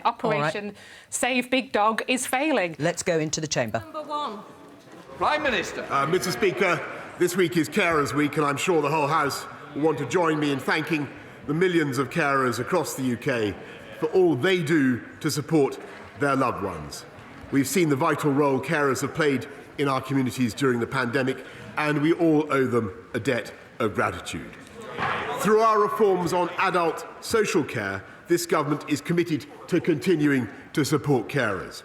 Operation Save Big Dog is failing. Let's go into the chamber. Number one. Prime Minister. Mr. Speaker, this week is Carers Week, and I'm sure the whole House will want to join me in thanking the millions of carers across the UK for all they do to support their loved ones. We've seen the vital role carers have played in our communities during the pandemic, and we all owe them a debt of gratitude. Through our reforms on adult social care, this government is committed to continuing to support carers.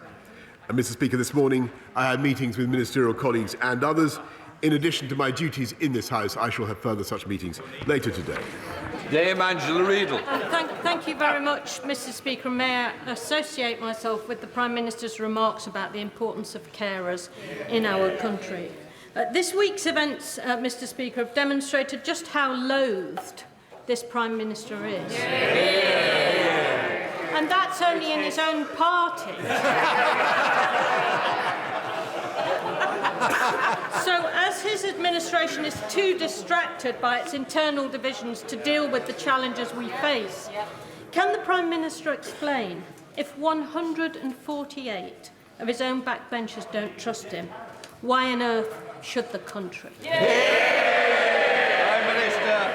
And Mr. Speaker, this morning I had meetings with ministerial colleagues and others. In addition to my duties in this House, I shall have further such meetings later today. Dame Angela Riedel. Thank you very much, Mr. Speaker. May I associate myself with the Prime Minister's remarks about the importance of carers in our country. This week's events, Mr. Speaker, have demonstrated just how loathed this Prime Minister is. And that's only in his own party. So, as his administration is too distracted by its internal divisions to deal with the challenges we face, can the Prime Minister explain if 148 of his own backbenchers don't trust him, why on earth should the country? Prime Minister.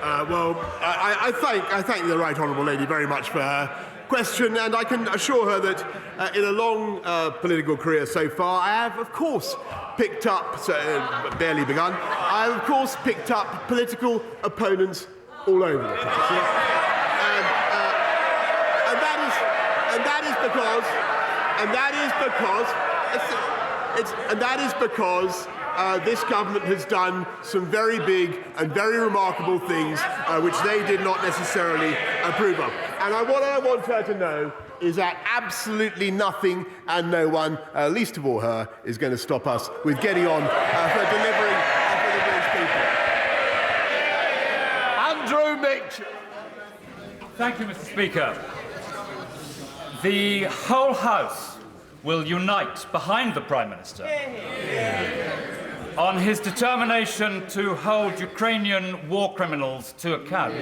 I thank the Right Honourable Lady very much for her question, and I can assure her that in a long political career so far, I have, of course, picked up, barely begun, I have, of course, picked up political opponents all over the place. And that is because this government has done some very big and very remarkable things which they did not necessarily approve of. And what I want her to know is that absolutely nothing and no one, least of all her, is going to stop us with getting on for delivering for the British people. Andrew Mitchell. Thank you, Mr. Speaker. The whole House will unite behind the Prime Minister on his determination to hold Ukrainian war criminals to account.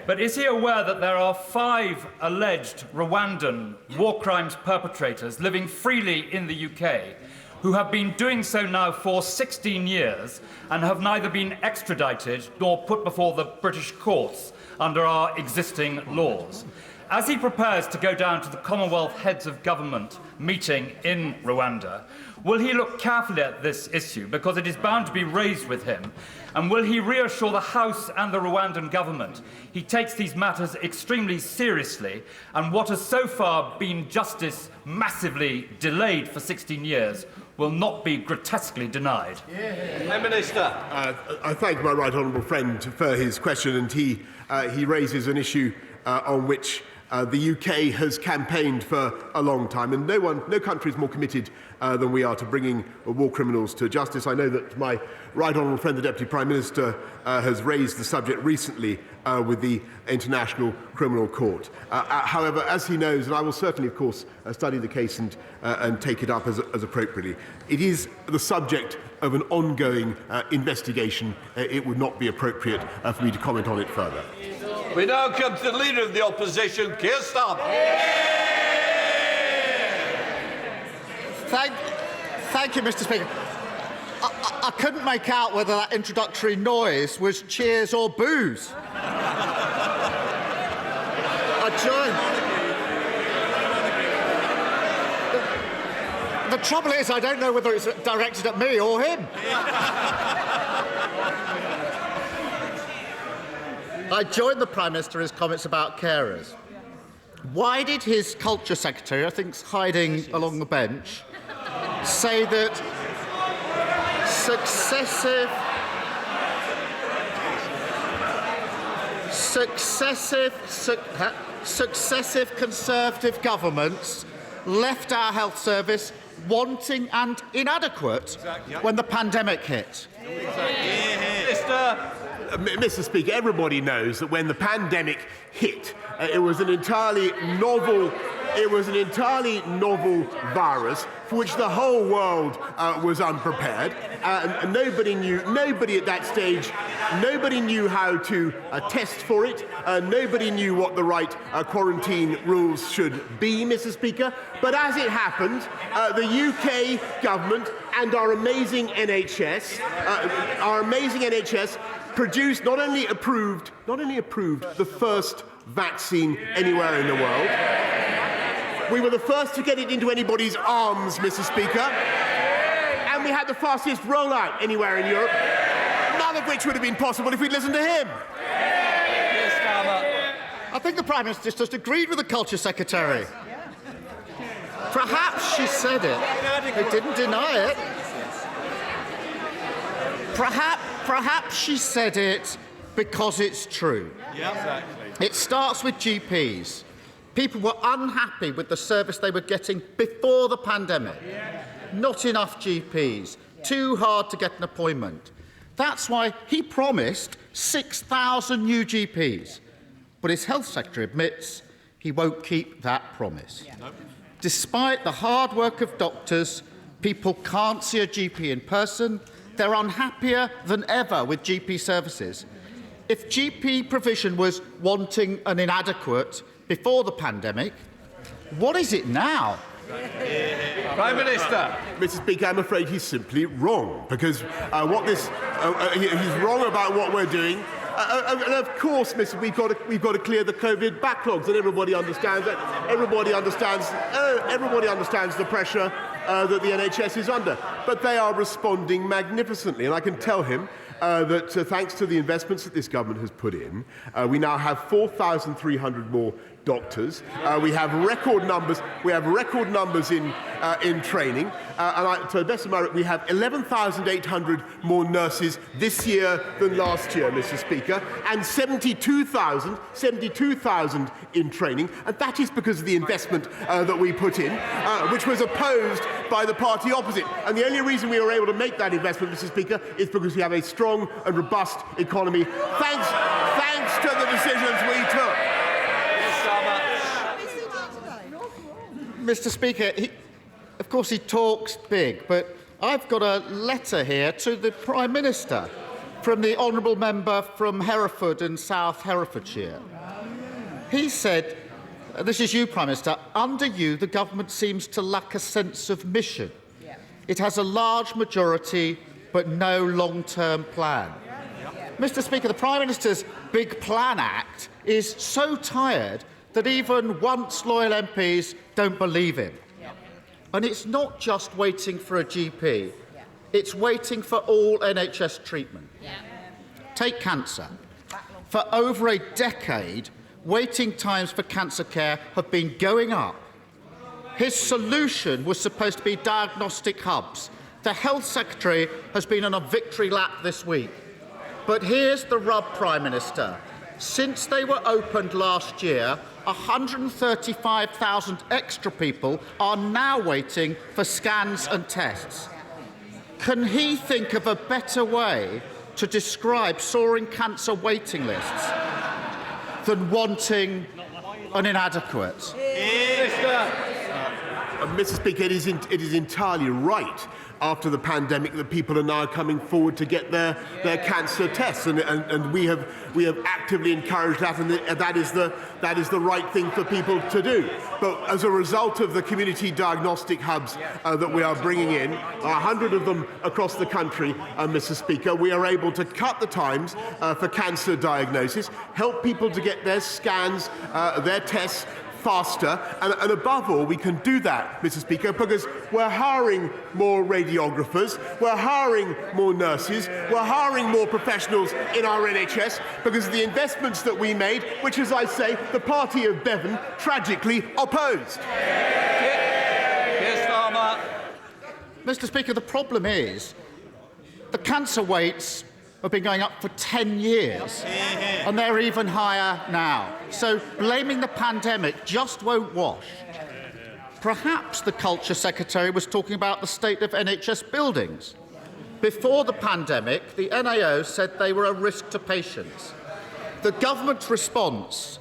But is he aware that there are 5 alleged Rwandan war crimes perpetrators living freely in the UK who have been doing so now for 16 years and have neither been extradited nor put before the British courts under our existing laws? As he prepares to go down to the Commonwealth Heads of Government meeting in Rwanda, will he look carefully at this issue, because it is bound to be raised with him, and will he reassure the House and the Rwandan government he takes these matters extremely seriously, and what has so far been justice massively delayed for 16 years will not be grotesquely denied? Prime Minister. I thank my right honourable friend for his question, and he raises an issue on which the UK has campaigned for a long time, and no country is more committed than we are to bringing war criminals to justice. I know that my right honourable friend, the Deputy Prime Minister, has raised the subject recently with the International Criminal Court. However, as he knows, and I will certainly, of course, study the case and take it up as appropriately, it is the subject of an ongoing investigation. It would not be appropriate for me to comment on it further. We now come to the Leader of the Opposition, Keir Starmer. Thank you, Mr. Speaker. I couldn't make out whether that introductory noise was cheers or boos. The trouble is, I don't know whether it's directed at me or him. I joined the Prime Minister in his comments about carers. Why did his Culture Secretary, I think hiding along the bench, say that successive Conservative governments left our health service wanting and inadequate when the pandemic hit? Mr. Speaker, everybody knows that when the pandemic hit, it was an entirely novel It was an entirely novel virus for which the whole world was unprepared. And nobody at that stage, nobody knew how to test for it. Nobody knew what the right quarantine rules should be, Mr. Speaker. But as it happened, the UK government and our amazing NHS, produced, not only approved the first vaccine anywhere in the world. We were the first to get it into anybody's arms, Mr. Speaker. And we had the fastest rollout anywhere in Europe, none of which would have been possible if we'd listened to him. I think the Prime Minister just agreed with the Culture Secretary. Perhaps she said it. They didn't deny it. Perhaps she said it because it's true. Yeah, exactly. It starts with GPs. People were unhappy with the service they were getting before the pandemic. Not enough GPs. Too hard to get an appointment. That's why he promised 6,000 new GPs. But his health secretary admits he won't keep that promise. Yeah. Nope. Despite the hard work of doctors, people can't see a GP in person. They're unhappier than ever with GP services. If GP provision was wanting and inadequate before the pandemic, what is it now? Prime Minister. Mr. Speaker, I'm afraid he's simply wrong, because he's wrong about what we're doing. And of course, we've got to clear the COVID backlogs, and everybody understands that. Everybody understands the pressure that the NHS is under. But they are responding magnificently, and I can tell him that thanks to the investments that this government has put in, we now have 4,300 more doctors. We have record numbers. We have record numbers in training, and to the best of my we have 11,800 more nurses this year than last year, Mr. Speaker, and 72,000 in training, and that is because of the investment that we put in, which was opposed by the party opposite. And the only reason we were able to make that investment, Mr. Speaker, is because we have a strong and robust economy, thanks to the decisions we took. Mr. Speaker, of course he talks big, but I've got a letter here to the Prime Minister from the honourable member from Hereford and South Herefordshire. He said, this is you, Prime Minister, under you the government seems to lack a sense of mission. Yeah. It has a large majority but no long-term plan. Yeah. Mr. Speaker, the Prime Minister's Big Plan Act is so tired that even once loyal MPs don't believe him. Yeah. And it's not just waiting for a GP, it's waiting for all NHS treatment. Yeah. Take cancer. For over a decade, waiting times for cancer care have been going up. His solution was supposed to be diagnostic hubs. The Health Secretary has been on a victory lap this week. But here's the rub, Prime Minister. Since they were opened last year, 135,000 extra people are now waiting for scans and tests. Can he think of a better way to describe soaring cancer waiting lists than wanting and inadequate? Mr. Speaker, it is entirely right after the pandemic that people are now coming forward to get their cancer tests, and we have actively encouraged that, and that is the right thing for people to do. But as a result of the community diagnostic hubs that we are bringing in, 100 of them across the country, Mr. Speaker, we are able to cut the times for cancer diagnosis, help people to get their scans, their tests faster, and above all, we can do that, Mr. Speaker, because we're hiring more radiographers, we're hiring more nurses, we're hiring more professionals in our NHS because of the investments that we made, which, as I say, the party of Bevan tragically opposed. Mr. Speaker, the problem is the cancer rates have been going up for 10 years, and they're even higher now. So blaming the pandemic just won't wash. Perhaps the Culture Secretary was talking about the state of NHS buildings. Before the pandemic, the NAO said they were a risk to patients. The government's response,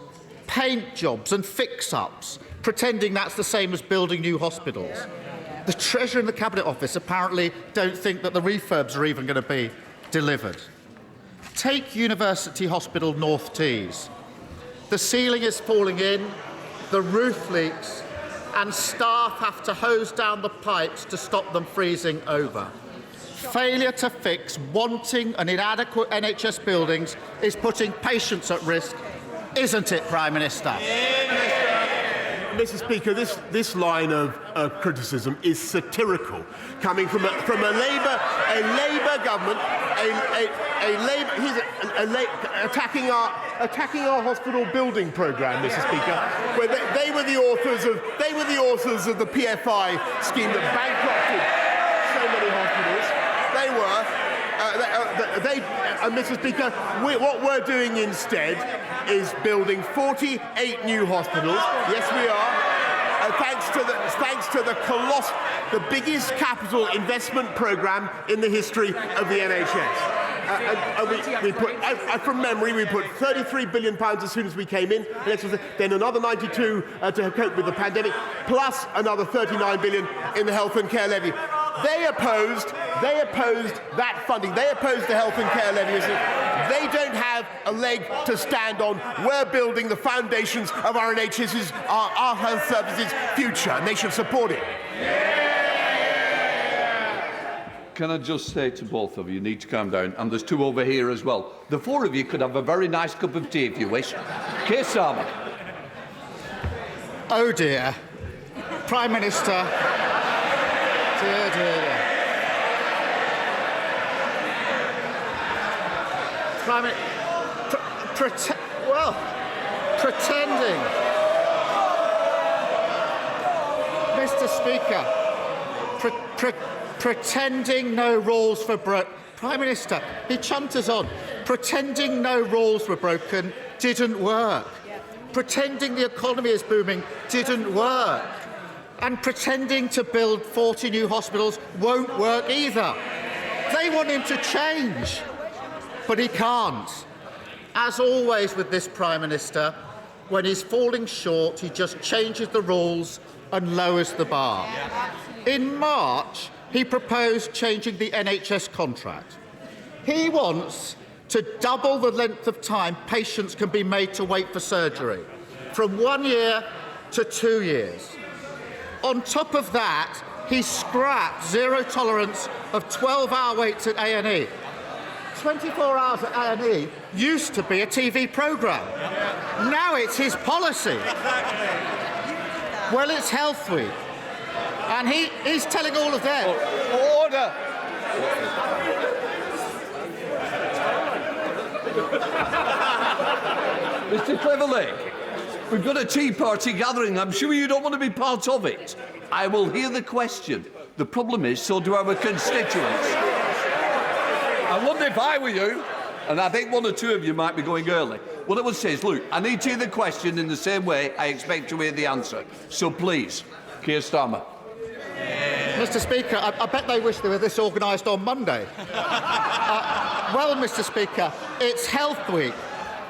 paint jobs and fix-ups, pretending that's the same as building new hospitals. The Treasurer and the Cabinet Office apparently don't think that the refurbs are even going to be delivered. Take University Hospital North Tees. The ceiling is falling in, the roof leaks, and staff have to hose down the pipes to stop them freezing over. Failure to fix wanting and inadequate NHS buildings is putting patients at risk, isn't it, Prime Minister? Mr. Speaker, this line of criticism is satirical, coming from a Labour government, attacking our hospital building programme, Mr. Speaker, where they were the authors of the PFI scheme that bankrupted so many hospitals. Mr. Speaker, what we're doing instead is building 48 new hospitals. Yes, we are. Thanks to the biggest capital investment programme in the history of the NHS. From memory, we put £33 billion as soon as we came in, then another 92 to cope with the pandemic, plus another £39 billion in the health and care levy. They opposed that funding. They opposed the health and care levy. They don't have a leg to stand on. We're building the foundations of our NHS's, our health services' future, and they should support it. Can I just say to both of you, you need to calm down, and there's two over here as well. The four of you could have a very nice cup of tea if you wish. Keir Starmer. Oh dear. Prime Minister. Dear. Pretending. Mr. Speaker, pretending no rules for Prime Minister, he chunters on. Pretending no rules were broken didn't work. Pretending the economy is booming didn't work. And pretending to build 40 new hospitals won't work either. They want him to change, but he can't. As always with this Prime Minister, when he's falling short, he just changes the rules and lowers the bar. In March, he proposed changing the NHS contract. He wants to double the length of time patients can be made to wait for surgery, from 1 year to 2 years. On top of that, he scrapped zero tolerance of 12-hour waits at A&E. 24 hours at A&E used to be a TV programme. Now it's his policy. Well, it's Health Week. And he's telling all of them. Order! Mr. Cleverly, we've got a Tea Party gathering. I'm sure you don't want to be part of it. I will hear the question. The problem is, so do our constituents. I wonder if I were you, and I think one or two of you might be going early. What I would say is, look, I need to hear the question in the same way I expect to hear the answer. So please, Keir Starmer. Mr. Speaker, I bet they wish they were this organised on Monday. Well, Mr. Speaker, it's Health Week,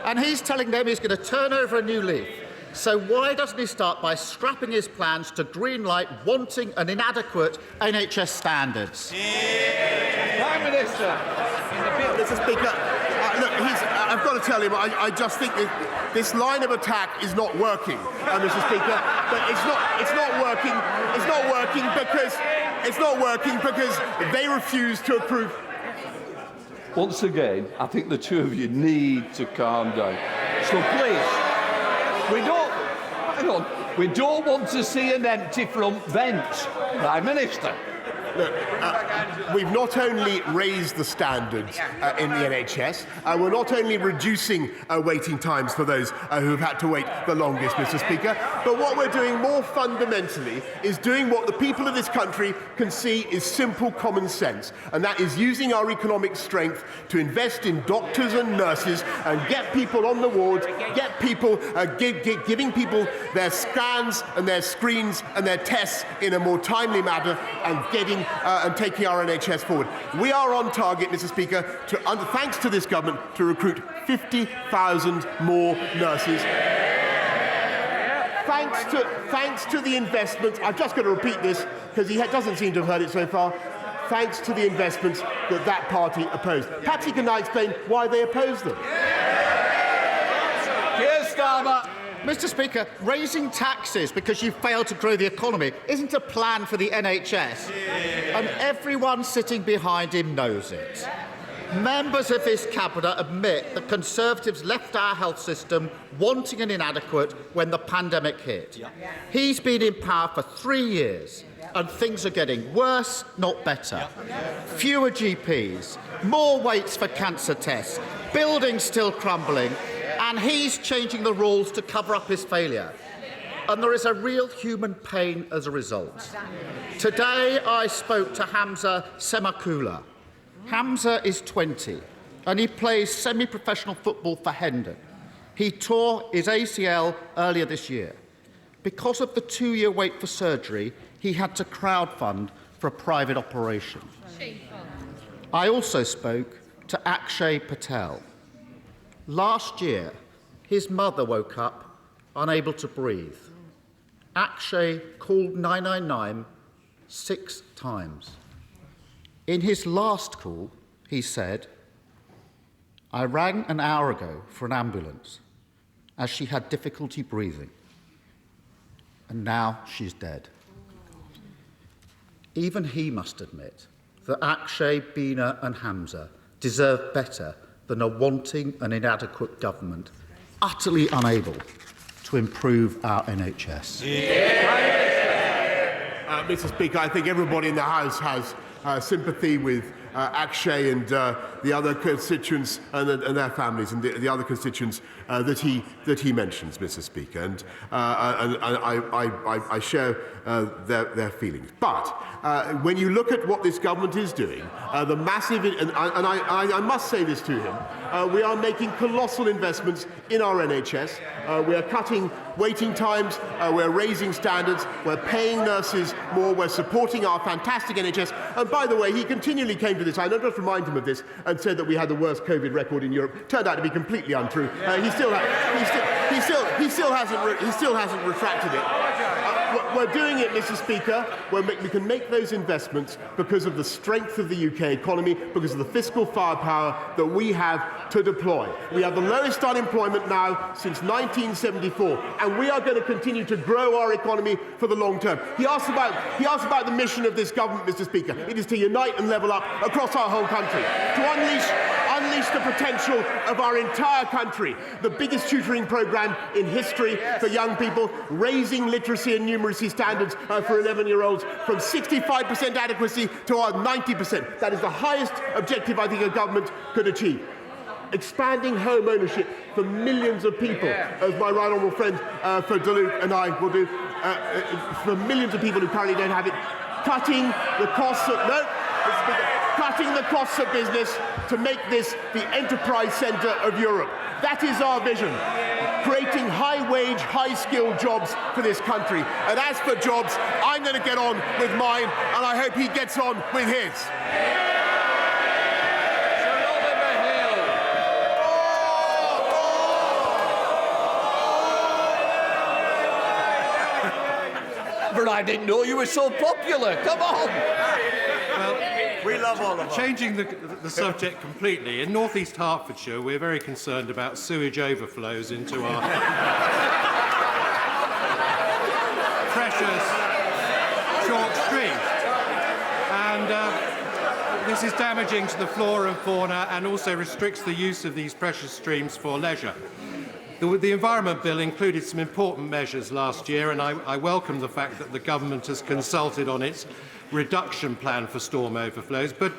and he's telling them he's going to turn over a new leaf. So why doesn't he start by scrapping his plans to greenlight wanting and inadequate NHS standards? Prime Minister. Mr. Speaker, look, I've got to tell him, I just think that this line of attack is not working, Mr. Speaker. But it's not working because they refuse to approve. Once again, I think the two of you need to calm down. So please, we don't want to see an empty front bench, Prime Minister. Look, we've not only raised the standards in the NHS, we're not only reducing waiting times for those who have had to wait the longest, Mr. Speaker, but what we're doing more fundamentally is doing what the people of this country can see is simple common sense, and that is using our economic strength to invest in doctors and nurses and get people on the wards, get people, giving people their scans and their screens and their tests in a more timely manner and taking our NHS forward. We are on target, Mr. Speaker, thanks to this government, to recruit 50,000 more nurses. thanks to the investments, I've just got to repeat this because he doesn't seem to have heard it so far, thanks to the investments that party opposed. Perhaps he can now explain why they opposed them. Keir Starmer. Mr. Speaker, raising taxes because you failed to grow the economy isn't a plan for the NHS, and everyone sitting behind him knows it. Members of his cabinet admit that Conservatives left our health system wanting and inadequate when the pandemic hit. He's been in power for 3 years, and things are getting worse, not better. Fewer GPs, more waits for cancer tests, buildings still crumbling, and he's changing the rules to cover up his failure. And there is a real human pain as a result. Today I spoke to Hamza Semakula. Hamza is 20 and he plays semi-professional football for Hendon. He tore his ACL earlier this year. Because of the 2-year wait for surgery, he had to crowdfund for a private operation. I also spoke to Akshay Patel. Last year, his mother woke up unable to breathe. Akshay called 999 6 times. In his last call, he said, "I rang an hour ago for an ambulance as she had difficulty breathing, and now she's dead." Even he must admit that Akshay, Bina and Hamza deserve better than a wanting and inadequate government utterly unable to improve our NHS. Mr. Speaker, I think everybody in the House has sympathy with Akshay and the other constituents and their families and the other constituents that he mentions, Mr. Speaker, and I share their feelings. But when you look at what this government is doing, the massive and I must say this to him, we are making colossal investments in our NHS. We are cutting waiting times, we're raising standards, we're paying nurses more, we're supporting our fantastic NHS. And by the way, he continually came to this, I just remind him of this, and said that we had the worst COVID record in Europe. Turned out to be completely untrue. He still hasn't retracted it. We're doing it, Mr. Speaker. We can make those investments because of the strength of the UK economy, because of the fiscal firepower that we have to deploy. We have the lowest unemployment now since 1974, and we are going to continue to grow our economy for the long term. He asked about the mission of this government, Mr. Speaker. It is to unite and level up across our whole country, to unleash the potential of our entire country. The biggest tutoring programme in history for young people, raising literacy and numeracy standards for 11-year-olds from 65% adequacy to our 90%. That is the highest objective I think a government could achieve. Expanding home ownership for millions of people, as my right honourable friend for Duluth and I will do, for millions of people who currently don't have it. Cutting the costs of business to make this the enterprise centre of Europe. That is our vision. Creating high-wage, high-skilled jobs for this country. And as for jobs, I'm going to get on with mine, and I hope he gets on with his. But I didn't know you were so popular. Come on. Well, we love all of us. Changing the subject completely, in North East Hertfordshire, we're very concerned about sewage overflows into our precious chalk streams. And this is damaging to the flora and fauna and also restricts the use of these precious streams for leisure. The Environment Bill included some important measures last year, and I welcome the fact that the government has consulted on its reduction plan for storm overflows. But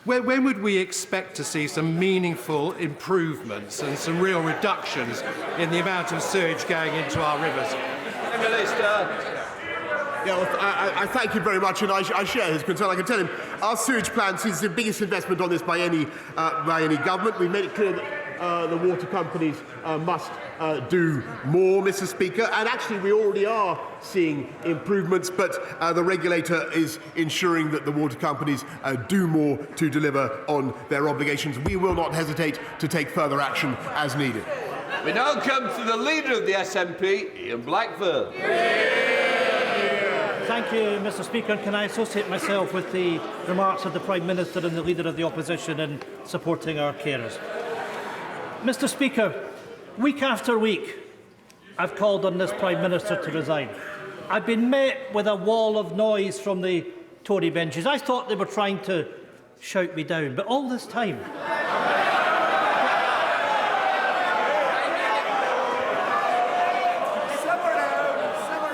when would we expect to see some meaningful improvements and some real reductions in the amount of sewage going into our rivers? Yeah, well, I thank you very much, and I share his concern. I can tell him our sewage plan is the biggest investment on this by any government. We've made it clear that the water companies must do more, Mr. Speaker, and actually we already are seeing improvements, but the regulator is ensuring that the water companies do more to deliver on their obligations. We will not hesitate to take further action as needed. We now come to the leader of the SNP, Ian Blackford. Thank you, Mr. Speaker. And can I associate myself with the remarks of the Prime Minister and the Leader of the Opposition in supporting our carers? Mr. Speaker, week after week, I've called on this Prime Minister to resign. I've been met with a wall of noise from the Tory benches. I thought they were trying to shout me down, but all this time...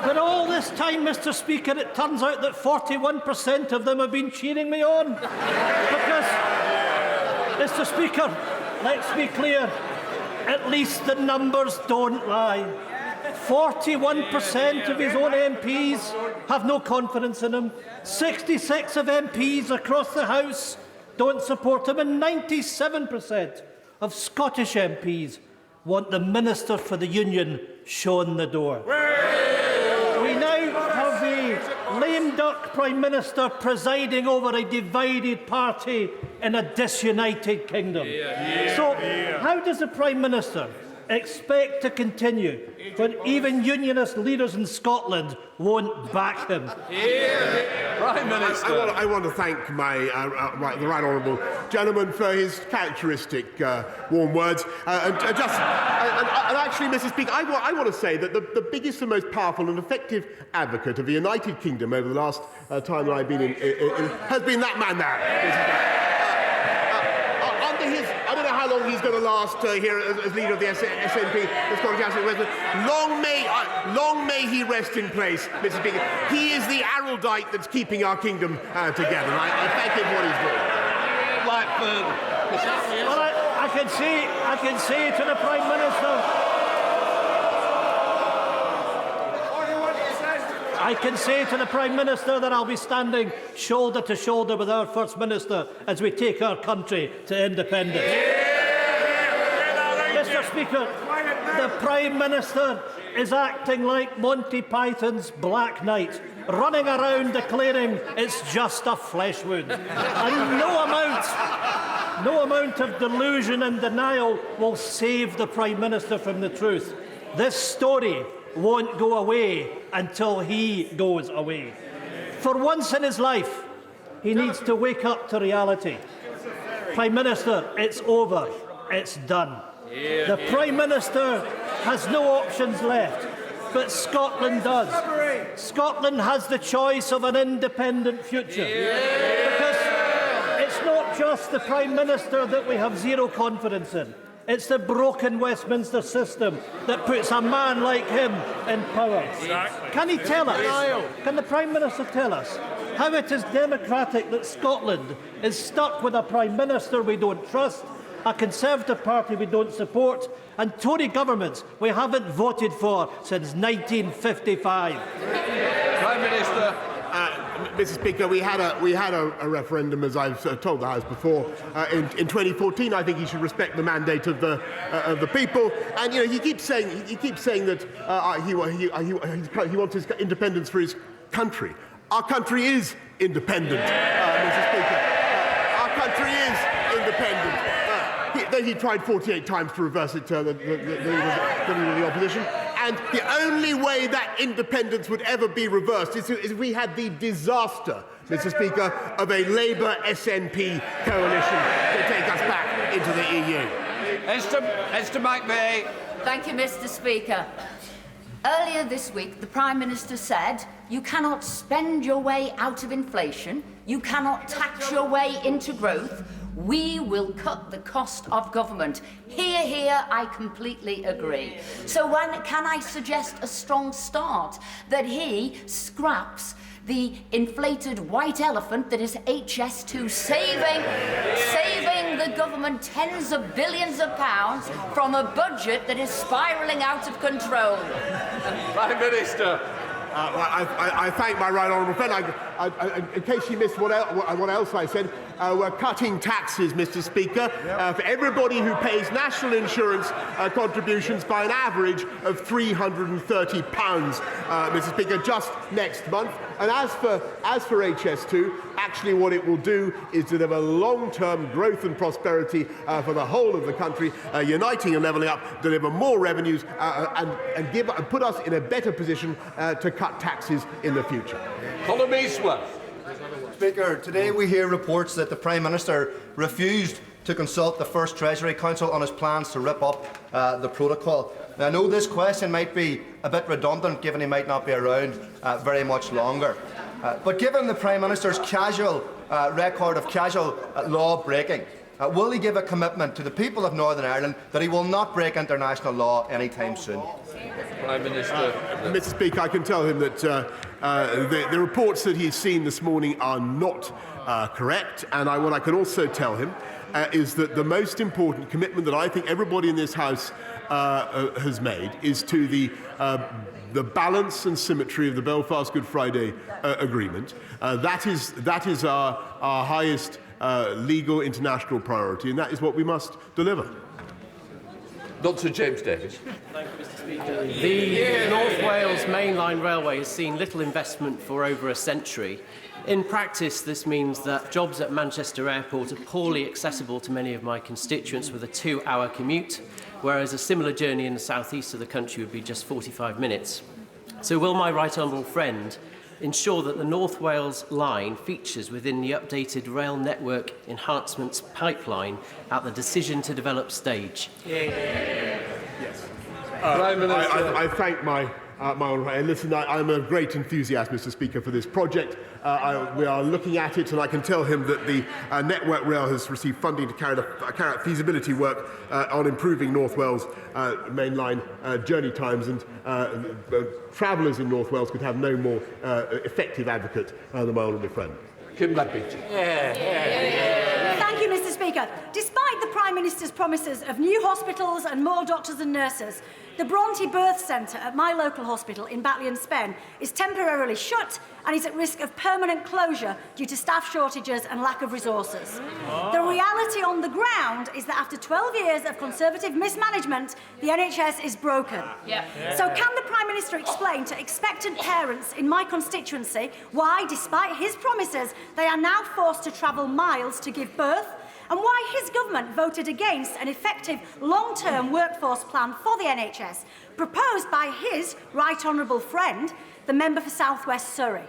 But all this time, Mr. Speaker, it turns out that 41% of them have been cheering me on. Because, Mr. Speaker, let's be clear, at least the numbers don't lie. 41% of his own MPs have no confidence in him. 66 of MPs across the House don't support him, and 97% of Scottish MPs want the Minister for the Union shown the door. We now have a lame duck Prime Minister presiding over a divided party in a disunited kingdom. So, how does the Prime Minister expect to continue when even unionist leaders in Scotland won't back him? Prime Minister. I want to thank the right honourable gentleman for his characteristic warm words. And actually, Mr. Speaker, I want to say that the biggest and most powerful and effective advocate of the United Kingdom over the last time that I've been in has been that man there. I don't know how long he's going to last here as leader of the SNP, the Scottish National Party. Long may he rest in place, Mr. Speaker. He is the Araldite that's keeping our kingdom together. I thank him for what he's doing. Blackford. Well, I can say to the Prime Minister... I can say to the Prime Minister that I'll be standing shoulder to shoulder with our First Minister as we take our country to independence. Mr. Speaker, the Prime Minister is acting like Monty Python's Black Knight, running around declaring it's just a flesh wound. And no amount of delusion and denial will save the Prime Minister from the truth. This story won't go away until he goes away. For once in his life, he needs to wake up to reality. Prime Minister, it's over. It's done. The Prime Minister has no options left, but Scotland does. Scotland has the choice of an independent future. Because it's not just the Prime Minister that we have zero confidence in. It's the broken Westminster system that puts a man like him in power. Exactly. Can he tell us, can the Prime Minister tell us, how it is democratic that Scotland is stuck with a Prime Minister we don't trust, a Conservative Party we don't support, and Tory governments we haven't voted for since 1955? Prime Minister. Mr. Speaker, we had a referendum, as I've told the House before, in 2014. I think he should respect the mandate of the people. And he keeps saying that he wants his independence for his country. Our country is independent, Mr. Speaker. Our country is independent. He tried 48 times to reverse it to the leader of the opposition. And the only way that independence would ever be reversed is if we had the disaster, Mr. Speaker, of a Labour SNP coalition to take us back into the EU. Esther McVey. Thank you, Mr. Speaker. Earlier this week, the Prime Minister said, you cannot spend your way out of inflation, you cannot tax your way into growth, we will cut the cost of government. Here, I completely agree. So can I suggest a strong start that he scraps the inflated white elephant that is HS2, saving the government tens of billions of pounds from a budget that is spiralling out of control? Prime Minister. I thank my right honourable friend. In case she missed what else I said, we're cutting taxes, Mr. Speaker, for everybody who pays national insurance contributions by an average of £330, Mr. Speaker, just next month. And as for HS2, actually what it will do is deliver long-term growth and prosperity for the whole of the country, uniting and levelling up, deliver more revenues and put us in a better position to cut taxes in the future. Colin Eastwood. Speaker, today we hear reports that the Prime Minister refused to consult the First Treasury Council on his plans to rip up the protocol. Now, I know this question might be a bit redundant, given he might not be around very much longer. But given the Prime Minister's casual record of casual law breaking, will he give a commitment to the people of Northern Ireland that he will not break international law anytime soon? Prime Minister. Mr. Speaker, I can tell him that the reports that he's seen this morning are not correct, and what I can also tell him is that the most important commitment that I think everybody in this House has made is to the balance and symmetry of the Belfast Good Friday Agreement. That is our highest legal international priority, and that is what we must deliver. Dr. James Davis. Thank you, Mr. Speaker. The North Wales Mainline Railway has seen little investment for over a century. In practice, this means that jobs at Manchester Airport are poorly accessible to many of my constituents with a 2-hour commute, whereas a similar journey in the southeast of the country would be just 45 minutes. So will my right honourable friend ensure that the North Wales line features within the updated rail network enhancements pipeline at the decision to develop stage? Yes. I thank my honourable friend. Listen, I'm a great enthusiast, Mr. Speaker, for this project. We are looking at it, and I can tell him that the Network Rail has received funding to carry out feasibility work on improving North Wales mainline journey times, and travellers in North Wales could have no more effective advocate than my honourable friend. Kim Ledbetter. Thank you, Mr. Speaker. Despite the Prime Minister's promises of new hospitals and more doctors and nurses, the Bronte Birth Centre at my local hospital in Batley and Spen is temporarily shut and is at risk of permanent closure due to staff shortages and lack of resources. The reality on the ground is that after 12 years of Conservative mismanagement, the NHS is broken. So can the Prime Minister explain to expectant parents in my constituency why, despite his promises, they are now forced to travel miles to give birth, and why his government voted against an effective long-term workforce plan for the NHS, proposed by his right honourable friend, the member for South West Surrey?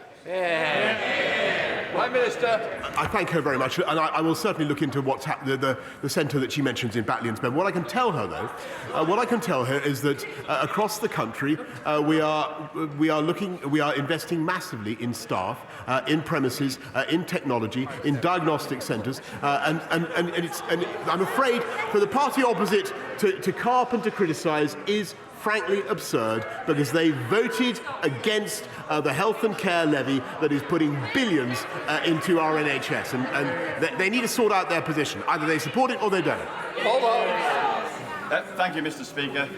Prime Minister. I thank her very much, and I will certainly look into what's the centre that she mentions in Batley and Spen. What I can tell her, though, is that across the country we are investing massively in staff, in premises, in technology, in diagnostic centres, and I'm afraid for the party opposite to carp and to criticise is frankly absurd, because they voted against the health and care levy that is putting billions into our NHS, and they need to sort out their position. Either they support it or they don't. Hold on. Thank you, Mr. Speaker.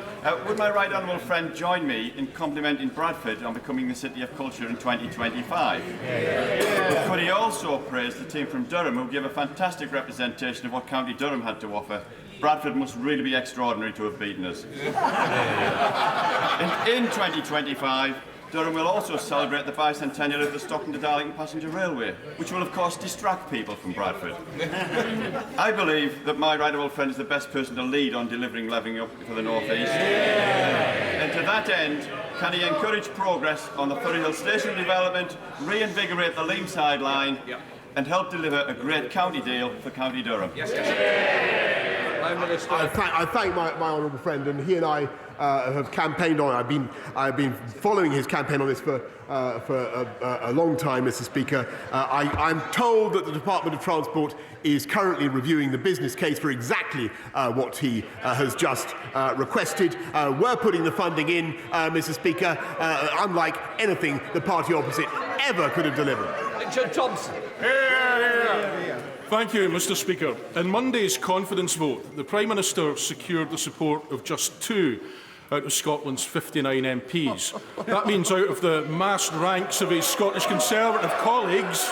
Would my right honourable friend join me in complimenting Bradford on becoming the City of Culture in 2025? Could he also praise the team from Durham, who gave a fantastic representation of what County Durham had to offer? Bradford must really be extraordinary to have beaten us. In 2025, Durham will also celebrate the bicentennial of the Stockton to Darlington Passenger Railway, which will of course distract people from Bradford. I believe that my right honourable friend is the best person to lead on delivering levelling up for the North East. And to that end, can he encourage progress on the Furry Hill Station development, reinvigorate the Leamside line, and help deliver a great county deal for County Durham? I thank my honourable friend, and he and I have campaigned on. I've been following his campaign on this for a long time, Mr. Speaker. I'm told that the Department of Transport is currently reviewing the business case for exactly what he has just requested. We're putting the funding in, Mr. Speaker, unlike anything the party opposite ever could have delivered. Richard Thompson. Thank you, Mr. Speaker. In Monday's confidence vote, the Prime Minister secured the support of just 2 out of Scotland's 59 MPs. That means out of the massed ranks of his Scottish Conservative colleagues,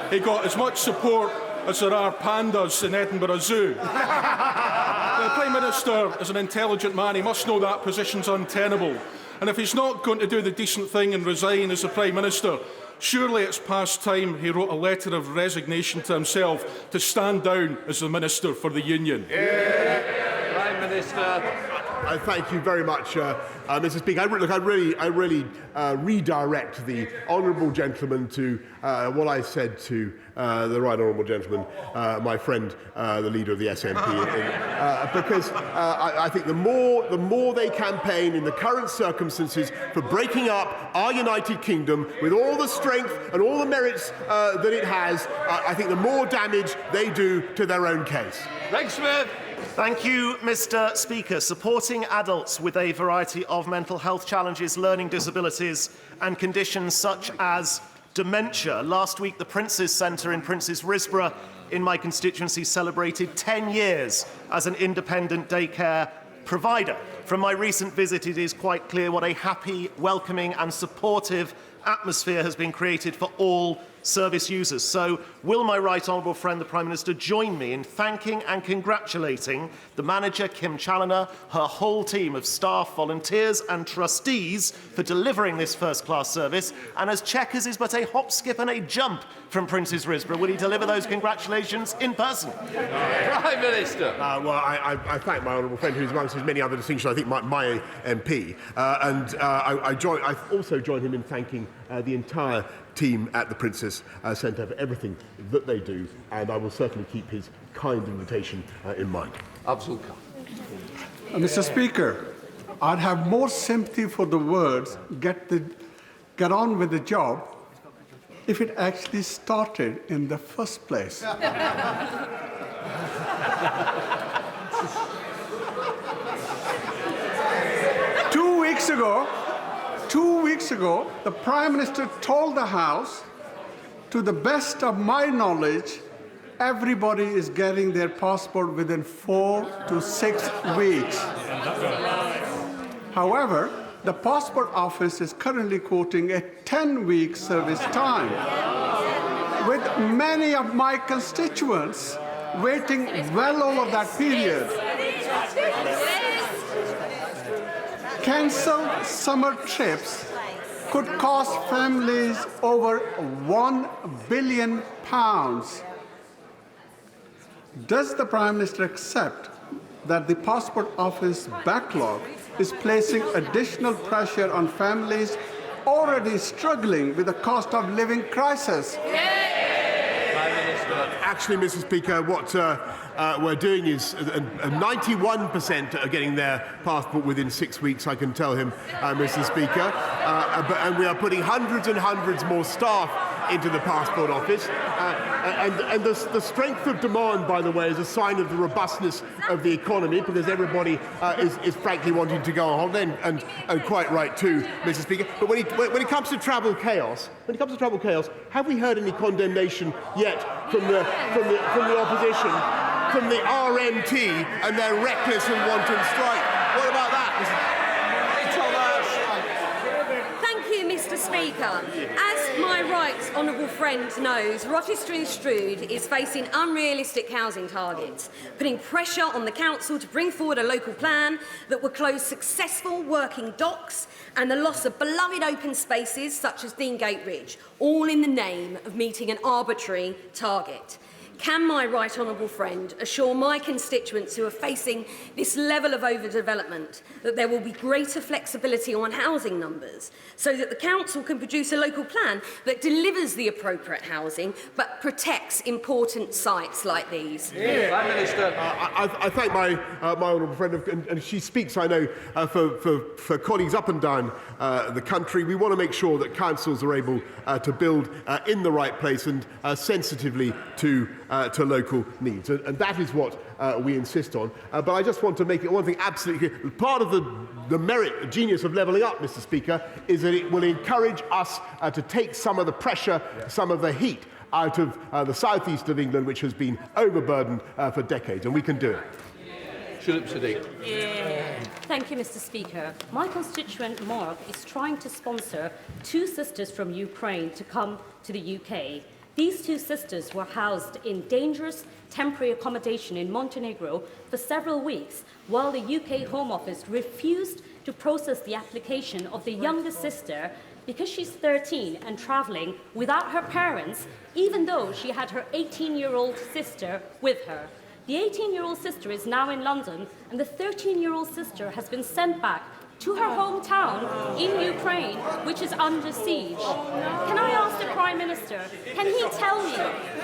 he got as much support as there are pandas in Edinburgh Zoo. The Prime Minister is an intelligent man. He must know that position's untenable. And if he's not going to do the decent thing and resign as the Prime Minister, surely it's past time he wrote a letter of resignation to himself to stand down as the Minister for the Union. Prime Minister. I thank you very much, Mr. Speaker. I really redirect the honourable gentleman to what I said to the right honourable gentleman, my friend, the leader of the SNP, because I think the more they campaign in the current circumstances for breaking up our United Kingdom with all the strength and all the merits that it has, I think the more damage they do to their own case. Greg Smith. Thank you, Mr. Speaker. Supporting adults with a variety of mental health challenges, learning disabilities and conditions such as dementia. Last week, the Prince's Centre in Prince's Risborough in my constituency celebrated 10 years as an independent daycare provider. From my recent visit, it is quite clear what a happy, welcoming and supportive atmosphere has been created for all service users. So will my right honourable friend, the Prime Minister, join me in thanking and congratulating the manager, Kim Challoner, her whole team of staff, volunteers and trustees for delivering this first-class service? And as Chequers is but a hop, skip and a jump from Prince's Risborough, will he deliver those congratulations in person? Prime Minister. Well, I thank my honourable friend, who's amongst his many other distinctions, I think my MP. I also join him in thanking the entire team at the Prince's Centre for everything that they do, and I will certainly keep his kind invitation in mind. Abdul Khan. Mr. Speaker, I'd have more sympathy for the words get on with the job if it actually started in the first place. 2 weeks ago, the Prime Minister told the House, to the best of my knowledge, everybody is getting their passport within 4 to 6 weeks. However, the Passport Office is currently quoting a 10-week service time, with many of my constituents waiting well over that period. Cancelled summer trips could cost families over £1 billion. Does the Prime Minister accept that the Passport Office backlog is placing additional pressure on families already struggling with the cost of living crisis? Actually, Mr. Speaker, what we're doing is 91% are getting their passport within 6 weeks, I can tell him, Mr. Speaker. And we are putting hundreds and hundreds more staff into the Passport Office. And the strength of demand, by the way, is a sign of the robustness of the economy, because everybody is frankly wanting to go on holiday, and quite right too, Mr. Speaker. But when it comes to travel chaos, have we heard any condemnation yet from the opposition, from the RMT and their reckless and wanton strike? What about that, Thank you, Mr. Speaker. As my right honourable friend knows, Rochester Strood is facing unrealistic housing targets, putting pressure on the council to bring forward a local plan that will close successful working docks and the loss of beloved open spaces such as Deangate Ridge, all in the name of meeting an arbitrary target. Can my right honourable friend assure my constituents who are facing this level of overdevelopment that there will be greater flexibility on housing numbers so that the council can produce a local plan that delivers the appropriate housing but protects important sites like these? Prime Minister. I thank my honourable friend, and she speaks, I know, for colleagues up and down the country. We want to make sure that councils are able to build in the right place and sensitively to local needs, and that is what we insist on. But I just want to make it one thing absolutely clear. Part of the merit, genius of levelling up, Mr. Speaker, is that it will encourage us to take some of the pressure, some of the heat out of the southeast of England, which has been overburdened for decades, and we can do it. Thank you, Mr. Speaker. My constituent Mark is trying to sponsor 2 sisters from Ukraine to come to the UK. These two sisters were housed in dangerous temporary accommodation in Montenegro for several weeks, while the UK Home Office refused to process the application of the youngest sister because she's 13 and travelling without her parents, even though she had her 18-year-old sister with her. The 18-year-old sister is now in London, and the 13-year-old sister has been sent back to her hometown in Ukraine, which is under siege. Can I ask the Prime Minister, can he tell me,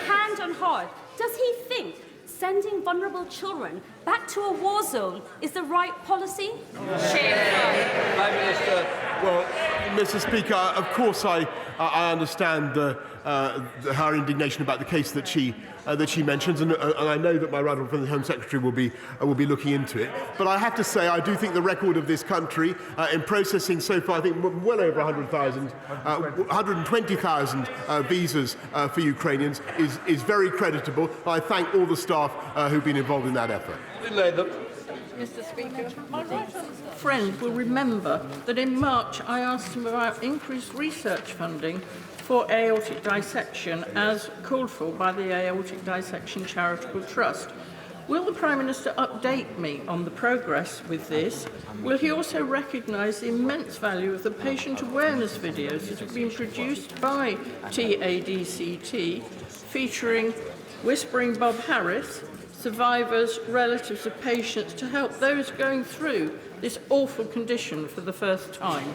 hand on heart, does he think sending vulnerable children back to a war zone is the right policy? Prime Minister. Well, Mr. Speaker, of course I understand her indignation about the case that she mentions, and I know that my right honourable friend, the Home Secretary, will be looking into it. But I have to say, I do think the record of this country in processing so far, I think well over 120,000 visas for Ukrainians is very creditable. I thank all the staff who've been involved in that effort. Mr. Speaker, my right friend will remember that in March I asked him about increased research funding for aortic dissection as called for by the Aortic Dissection Charitable Trust. Will the Prime Minister update me on the progress with this? Will he also recognise the immense value of the patient awareness videos that have been produced by TADCT featuring Whispering Bob Harris, survivors, relatives of patients, to help those going through this awful condition for the first time?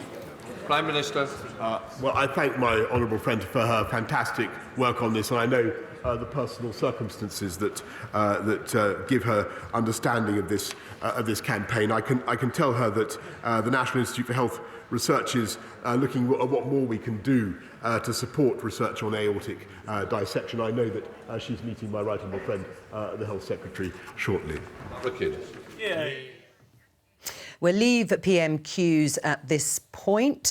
Prime Minister. Well, I thank my honourable friend for her fantastic work on this, and I know the personal circumstances that give her understanding of this campaign. I can tell her that the National Institute for Health Research is looking at what more we can do to support research on aortic dissection. I know that she's meeting my right honourable friend, the Health Secretary, shortly. We'll leave PMQs at this point.